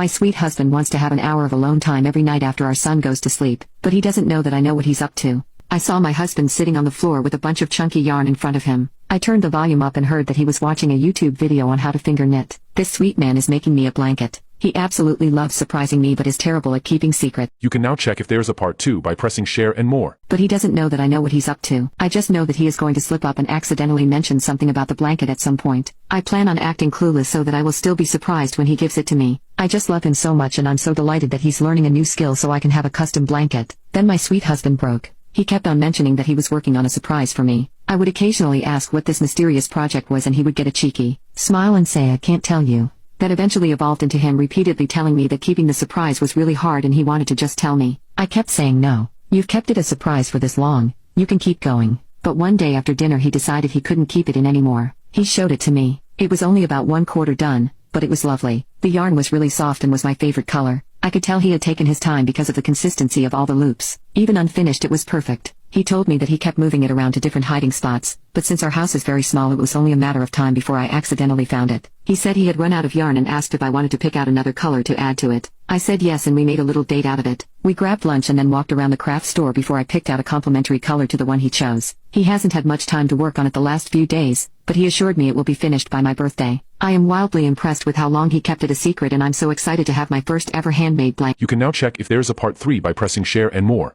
My sweet husband wants to have an hour of alone time every night after our son goes to sleep, but he doesn't know that I know what he's up to. I saw my husband sitting on the floor with a bunch of chunky yarn in front of him. I turned the volume up and heard that he was watching a YouTube video on how to finger knit. This sweet man is making me a blanket. He absolutely loves surprising me but is terrible at keeping secret. You can now check if there's a part 2 by pressing share and more. But he doesn't know that I know what he's up to. I just know that he is going to slip up and accidentally mention something about the blanket at some point. I plan on acting clueless so that I will still be surprised when he gives it to me. I just love him so much and I'm so delighted that he's learning a new skill so I can have a custom blanket. Then my sweet husband broke. He kept on mentioning that he was working on a surprise for me. I would occasionally ask what this mysterious project was and he would get a cheeky smile and say I can't tell you. That eventually evolved into him repeatedly telling me that keeping the surprise was really hard and he wanted to just tell me. I kept saying no. You've kept it a surprise for this long. You can keep going. But one day after dinner he decided he couldn't keep it in anymore. He showed it to me. It was only about 1/4 done, but it was lovely. The yarn was really soft and was my favorite color. I could tell he had taken his time because of the consistency of all the loops. Even unfinished it was perfect. He told me that he kept moving it around to different hiding spots, but since our house is very small it was only a matter of time before I accidentally found it. He said he had run out of yarn and asked if I wanted to pick out another color to add to it. I said yes and we made a little date out of it. We grabbed lunch and then walked around the craft store before I picked out a complementary color to the one he chose. He hasn't had much time to work on it the last few days, but he assured me it will be finished by my birthday. I am wildly impressed with how long he kept it a secret and I'm so excited to have my first ever handmade blanket. You can now check if there's a part 3 by pressing share and more.